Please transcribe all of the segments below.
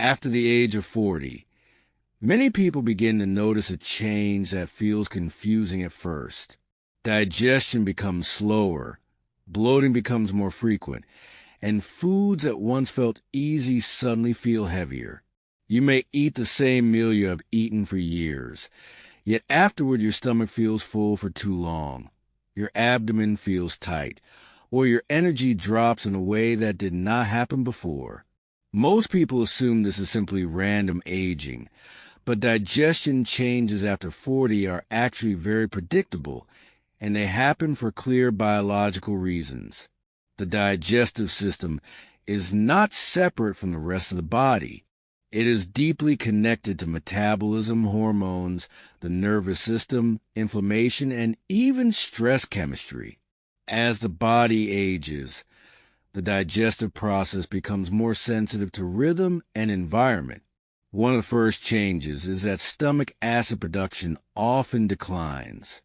After the age of 40, many people begin to notice a change that feels confusing at first. Digestion becomes slower, bloating becomes more frequent, and foods that once felt easy suddenly feel heavier. You may eat the same meal you have eaten for years, yet afterward your stomach feels full for too long. Your abdomen feels tight, or your energy drops in a way that did not happen before. Most people assume this is simply random aging, but digestion changes after 40 are actually very predictable, and they happen for clear biological reasons. The digestive system is not separate from the rest of the body. It is deeply connected to metabolism, hormones, the nervous system, inflammation, and even stress chemistry. As the body ages, the digestive process becomes more sensitive to rhythm and environment. One of the first changes is that stomach acid production often declines.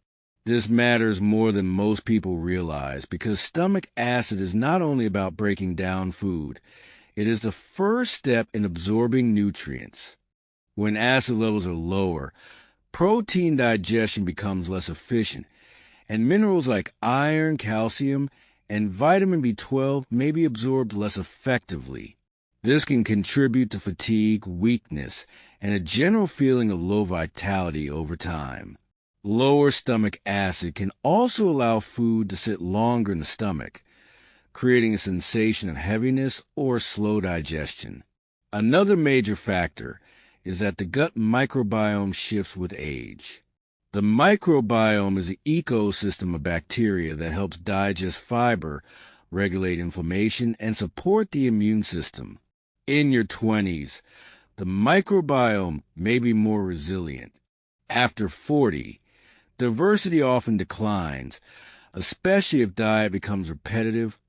This matters more than most people realize because stomach acid is not only about breaking down food, it is the first step in absorbing nutrients. When acid levels are lower, protein digestion becomes less efficient, and minerals like iron, calcium, and vitamin B12 may be absorbed less effectively. This can contribute to fatigue, weakness, and a general feeling of low vitality over time. Lower stomach acid can also allow food to sit longer in the stomach, creating a sensation of heaviness or slow digestion. Another major factor is that the gut microbiome shifts with age. The microbiome is an ecosystem of bacteria that helps digest fiber, regulate inflammation, and support the immune system. In your 20s, the microbiome may be more resilient. After 40, diversity often declines, especially if diet becomes repetitive,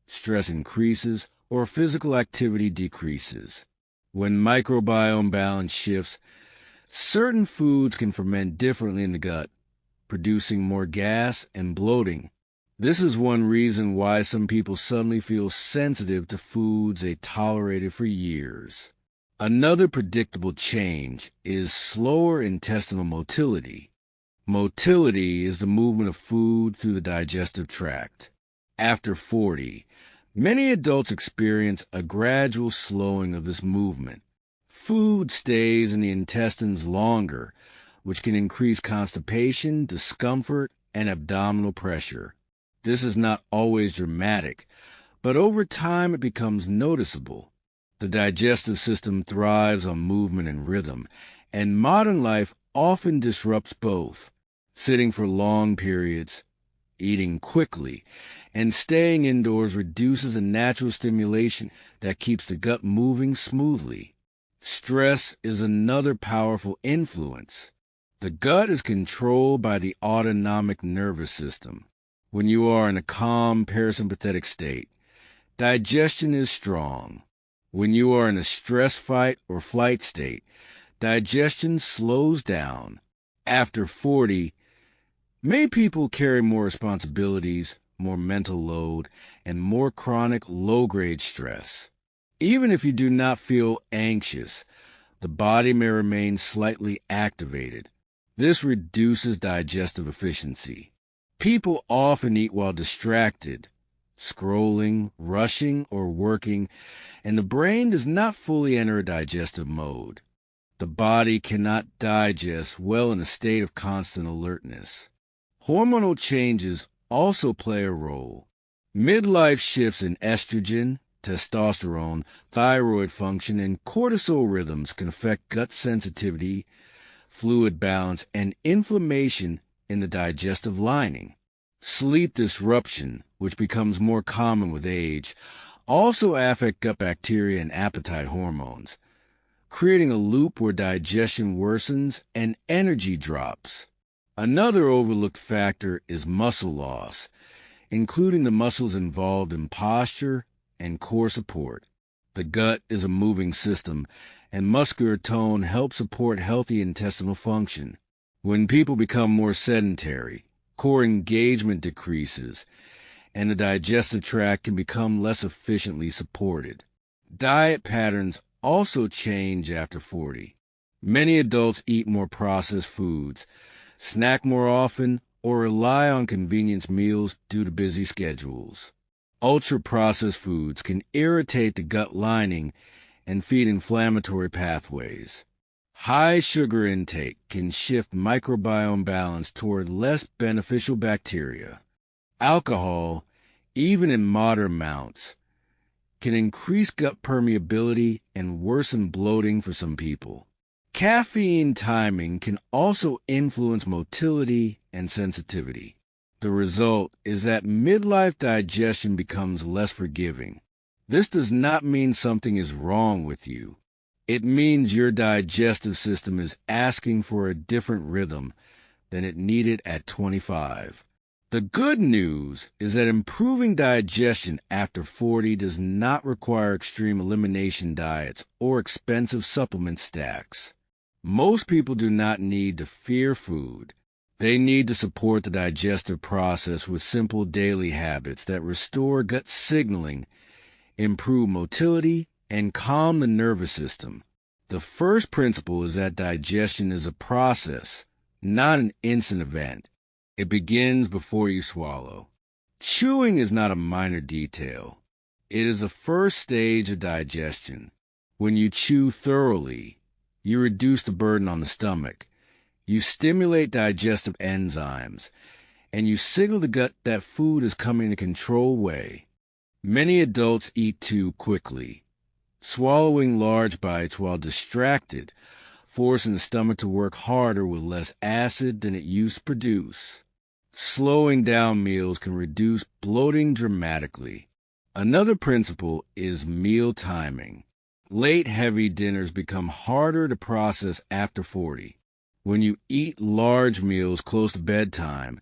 stress increases, or physical activity decreases. When microbiome balance shifts, certain foods can ferment differently in the gut, producing more gas and bloating. This is one reason why some people suddenly feel sensitive to foods they tolerated for years. Another predictable change is slower intestinal motility. Motility is the movement of food through the digestive tract. After 40, many adults experience a gradual slowing of this movement. Food stays in the intestines longer, which can increase constipation, discomfort, and abdominal pressure. This is not always dramatic, but over time it becomes noticeable. The digestive system thrives on movement and rhythm, and modern life often disrupts both. Sitting for long periods, eating quickly, and staying indoors reduces the natural stimulation that keeps the gut moving smoothly. Stress is another powerful influence. The gut is controlled by the autonomic nervous system. When you are in a calm parasympathetic state, digestion is strong. When you are in a stress fight or flight state, digestion slows down. After 40, many people carry more responsibilities, more mental load, and more chronic low-grade stress. Even if you do not feel anxious, the body may remain slightly activated. This reduces digestive efficiency. People often eat while distracted, scrolling, rushing, or working, and the brain does not fully enter a digestive mode. The body cannot digest well in a state of constant alertness. Hormonal changes also play a role. Midlife shifts in estrogen, testosterone, thyroid function, and cortisol rhythms can affect gut sensitivity, fluid balance, and inflammation in the digestive lining. Sleep disruption, which becomes more common with age, also affect gut bacteria and appetite hormones, creating a loop where digestion worsens and energy drops. Another overlooked factor is muscle loss, including the muscles involved in posture and core support. The gut is a moving system, and muscular tone helps support healthy intestinal function. When people become more sedentary, core engagement decreases, and the digestive tract can become less efficiently supported. Diet patterns also change after 40. Many adults eat more processed foods, snack more often, or rely on convenience meals due to busy schedules. Ultra-processed foods can irritate the gut lining and feed inflammatory pathways. High sugar intake can shift microbiome balance toward less beneficial bacteria. Alcohol, even in moderate amounts, can increase gut permeability and worsen bloating for some people. Caffeine timing can also influence motility and sensitivity. The result is that midlife digestion becomes less forgiving. This does not mean something is wrong with you. It means your digestive system is asking for a different rhythm than it needed at 25. The good news is that improving digestion after 40 does not require extreme elimination diets or expensive supplement stacks. Most people do not need to fear food. They need to support the digestive process with simple daily habits that restore gut signaling, improve motility, and calm the nervous system. The first principle is that digestion is a process, not an instant event. It begins before you swallow. Chewing is not a minor detail. It is the first stage of digestion. When you chew thoroughly, you reduce the burden on the stomach. You stimulate digestive enzymes, and you signal the gut that food is coming in a controlled way. Many adults eat too quickly, swallowing large bites while distracted, forcing the stomach to work harder with less acid than it used to produce. Slowing down meals can reduce bloating dramatically. Another principle is meal timing. Late, heavy dinners become harder to process after 40. When you eat large meals close to bedtime,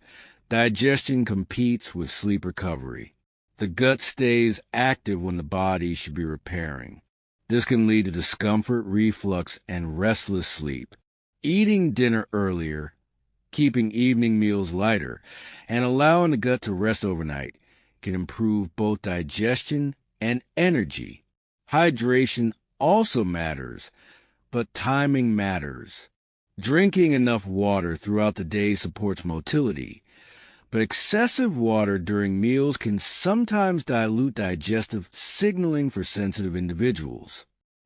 digestion competes with sleep recovery. The gut stays active when the body should be repairing. This can lead to discomfort, reflux, and restless sleep. Eating dinner earlier, keeping evening meals lighter, and allowing the gut to rest overnight can improve both digestion and energy. Hydration also matters, but timing matters. Drinking enough water throughout the day supports motility, but excessive water during meals can sometimes dilute digestive signaling for sensitive individuals.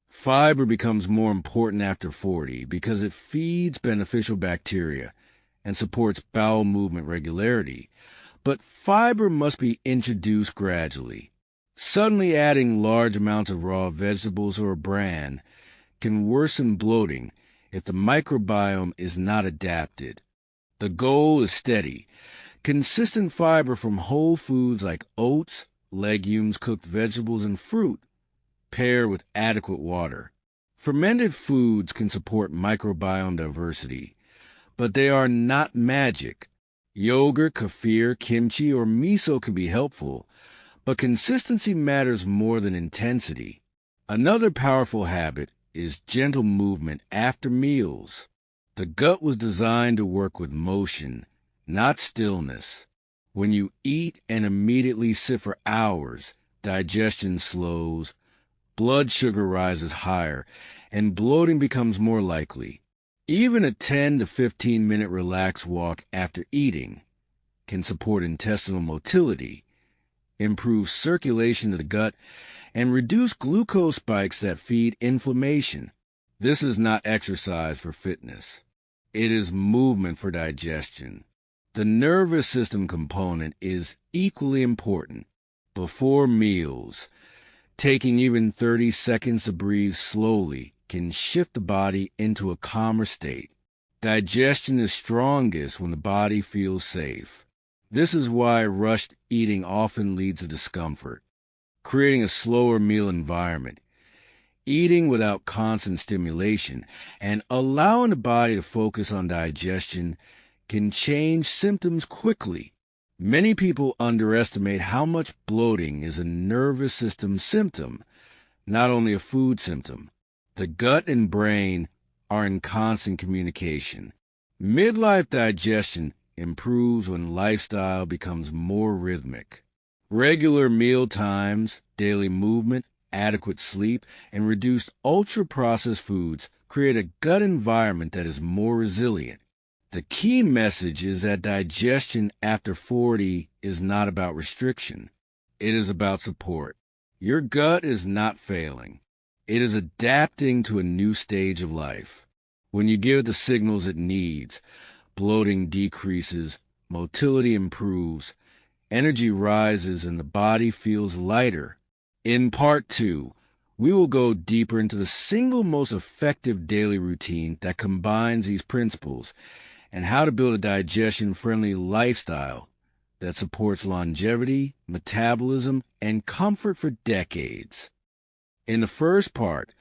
Fiber becomes more important after 40 because it feeds beneficial bacteria and supports bowel movement regularity, but fiber must be introduced gradually. Suddenly adding large amounts of raw vegetables or bran can worsen bloating if the microbiome is not adapted. The goal is steady, consistent fiber from whole foods like oats, legumes, cooked vegetables, and fruit, paired with adequate water. Fermented foods can support microbiome diversity, but they are not magic. Yogurt, kefir, kimchi, or miso can be helpful, but consistency matters more than intensity. Another powerful habit is gentle movement after meals. The gut was designed to work with motion, not stillness. When you eat and immediately sit for hours, digestion slows, blood sugar rises higher, and bloating becomes more likely. Even a 10 to 15-minute relaxed walk after eating can support intestinal motility, improve circulation to the gut, and reduce glucose spikes that feed inflammation. This is not exercise for fitness. It is movement for digestion. The nervous system component is equally important. Before meals, taking even 30 seconds to breathe slowly can shift the body into a calmer state. Digestion is strongest when the body feels safe. This is why rushed eating often leads to discomfort. Creating a slower meal environment, eating without constant stimulation, and allowing the body to focus on digestion can change symptoms quickly. Many people underestimate how much bloating is a nervous system symptom, not only a food symptom. The gut and brain are in constant communication. Midlife digestion improves when lifestyle becomes more rhythmic. Regular meal times, daily movement, adequate sleep, and reduced ultra-processed foods create a gut environment that is more resilient. The key message is that digestion after 40 is not about restriction. It is about support. Your gut is not failing. It is adapting to a new stage of life. When you give it the signals it needs, bloating decreases, motility improves, energy rises, and the body feels lighter. In Part 2, we will go deeper into the single most effective daily routine that combines these principles and how to build a digestion-friendly lifestyle that supports longevity, metabolism, and comfort for decades. In the first part,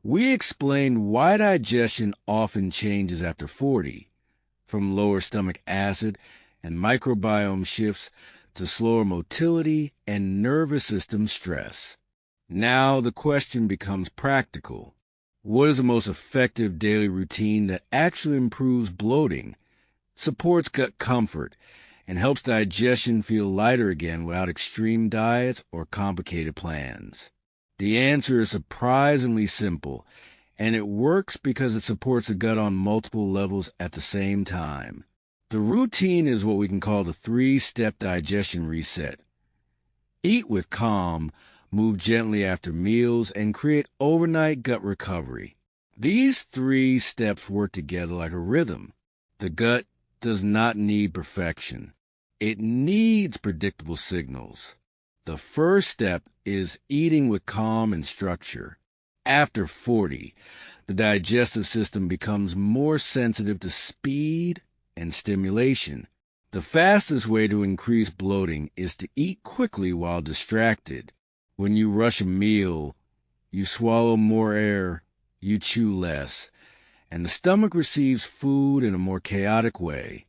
we explained why digestion often changes after 40, from lower stomach acid and microbiome shifts to slower motility and nervous system stress. Now the question becomes practical. What is the most effective daily routine that actually improves bloating, supports gut comfort, and helps digestion feel lighter again without extreme diets or complicated plans? The answer is surprisingly simple, and it works because it supports the gut on multiple levels at the same time. The routine is what we can call the 3-step digestion reset. Eat with calm, move gently after meals, and create overnight gut recovery. These 3 steps work together like a rhythm. The gut does not need perfection. It needs predictable signals. The first step is eating with calm and structure. After 40, the digestive system becomes more sensitive to speed and stimulation. The fastest way to increase bloating is to eat quickly while distracted. When you rush a meal, you swallow more air, you chew less, and the stomach receives food in a more chaotic way.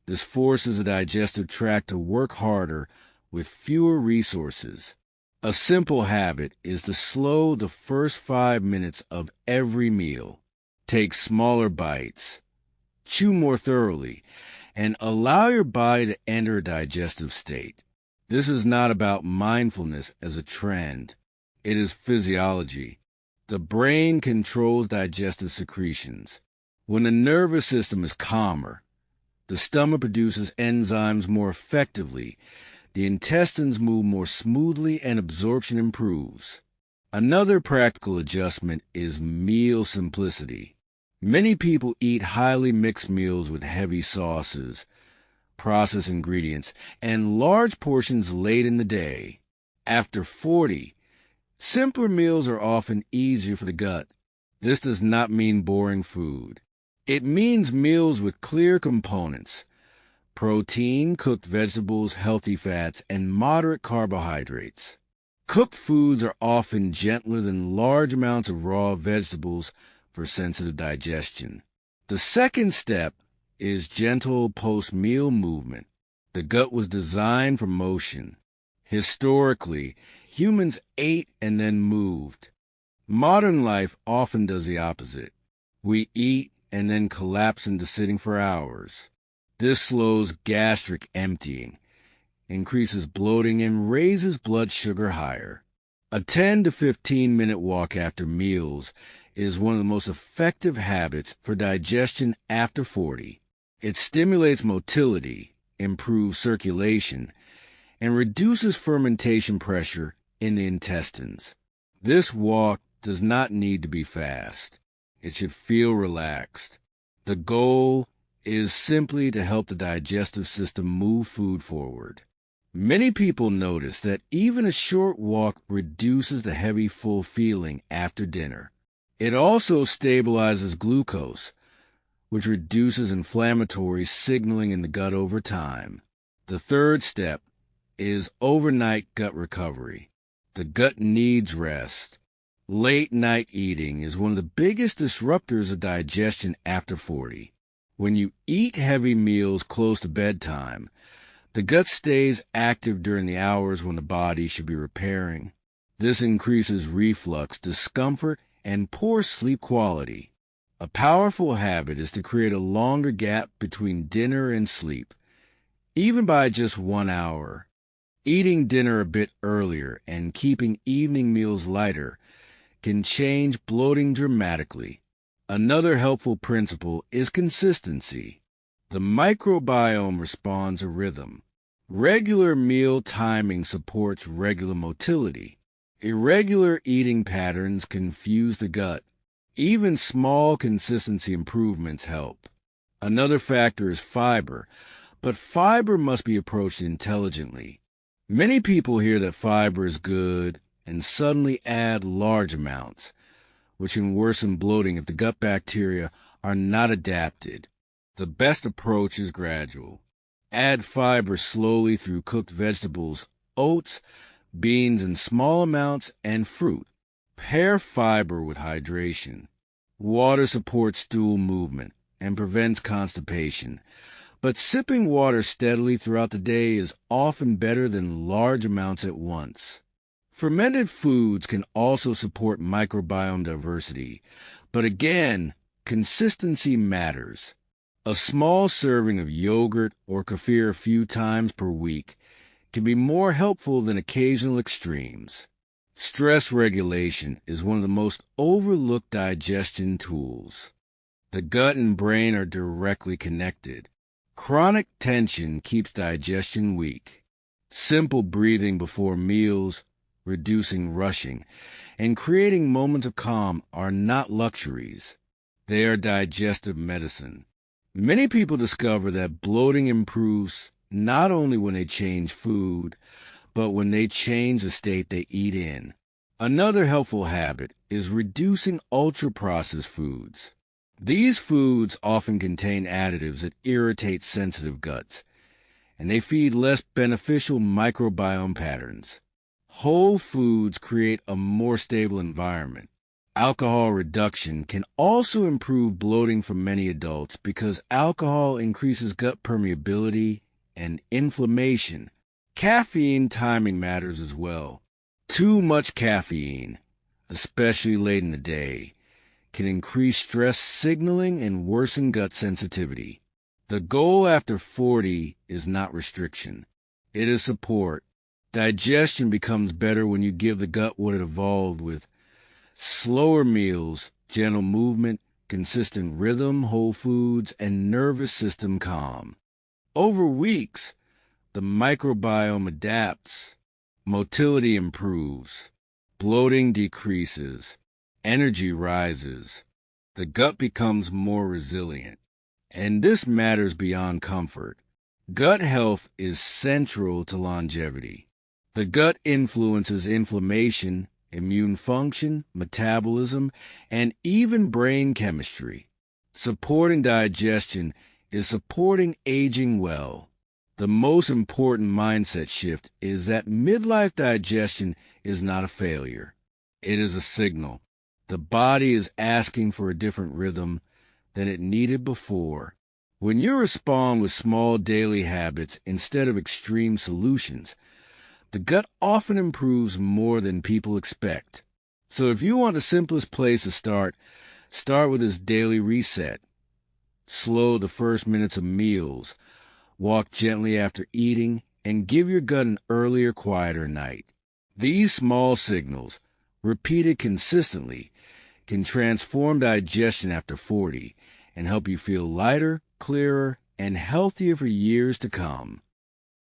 This forces the digestive tract to work harder with fewer resources. A simple habit is to slow the first 5 minutes of every meal. Take smaller bites, chew more thoroughly, and allow your body to enter a digestive state. This is not about mindfulness as a trend. It is physiology. The brain controls digestive secretions. When the nervous system is calmer, the stomach produces enzymes more effectively, the intestines move more smoothly, and absorption improves. Another practical adjustment is meal simplicity. Many people eat highly mixed meals with heavy sauces, processed ingredients, and large portions late in the day. After 40, simpler meals are often easier for the gut. This does not mean boring food. It means meals with clear components: protein, cooked vegetables, healthy fats, and moderate carbohydrates. Cooked foods are often gentler than large amounts of raw vegetables for sensitive digestion. The second step is gentle post-meal movement. The gut was designed for motion. Historically, humans ate and then moved. Modern life often does the opposite. We eat and then collapse into sitting for hours. This slows gastric emptying, increases bloating, and raises blood sugar higher. A 10 to 15-minute walk after meals is one of the most effective habits for digestion after 40. It stimulates motility, improves circulation, and reduces fermentation pressure in the intestines. This walk does not need to be fast. It should feel relaxed. The goal is simply to help the digestive system move food forward. Many people notice that even a short walk reduces the heavy, full feeling after dinner. It also stabilizes glucose, which reduces inflammatory signaling in the gut over time. The third step is overnight gut recovery. The gut needs rest. Late night eating is one of the biggest disruptors of digestion after 40. When you eat heavy meals close to bedtime, the gut stays active during the hours when the body should be repairing. This increases reflux, discomfort, and poor sleep quality. A powerful habit is to create a longer gap between dinner and sleep, even by just 1 hour. Eating dinner a bit earlier and keeping evening meals lighter can change bloating dramatically. Another helpful principle is consistency. The microbiome responds to rhythm. Regular meal timing supports regular motility. Irregular eating patterns confuse the gut. Even small consistency improvements help. Another factor is fiber, but fiber must be approached intelligently. Many people hear that fiber is good and suddenly add large amounts, which can worsen bloating if the gut bacteria are not adapted. The best approach is gradual. Add fiber slowly through cooked vegetables, oats, beans in small amounts, and fruit. Pair fiber with hydration. Water supports stool movement and prevents constipation, but sipping water steadily throughout the day is often better than large amounts at once. Fermented foods can also support microbiome diversity, but again, consistency matters. A small serving of yogurt or kefir a few times per week can be more helpful than occasional extremes. Stress regulation is one of the most overlooked digestion tools. The gut and brain are directly connected. Chronic tension keeps digestion weak. Simple breathing before meals, reducing rushing, and creating moments of calm are not luxuries. They are digestive medicine. Many people discover that bloating improves not only when they change food, but when they change the state they eat in. Another helpful habit is reducing ultra-processed foods. These foods often contain additives that irritate sensitive guts, and they feed less beneficial microbiome patterns. Whole foods create a more stable environment. Alcohol reduction can also improve bloating for many adults because alcohol increases gut permeability and inflammation. Caffeine timing matters as well. Too much caffeine, especially late in the day, can increase stress signaling and worsen gut sensitivity. The goal after 40 is not restriction. It is support. Digestion becomes better when you give the gut what it evolved with: slower meals, gentle movement, consistent rhythm, whole foods, and nervous system calm. Over weeks, the microbiome adapts. Motility improves. Bloating decreases. Energy rises. The gut becomes more resilient. And this matters beyond comfort. Gut health is central to longevity. The gut influences inflammation, immune function, metabolism, and even brain chemistry. Supporting digestion is supporting aging well. The most important mindset shift is that midlife digestion is not a failure. It is a signal. The body is asking for a different rhythm than it needed before. When you respond with small daily habits instead of extreme solutions, the gut often improves more than people expect. So if you want the simplest place to start with this daily reset. Slow the first minutes of meals. Walk gently after eating, and give your gut an earlier, quieter night. These small signals, repeated consistently, can transform digestion after 40 and help you feel lighter, clearer, and healthier for years to come.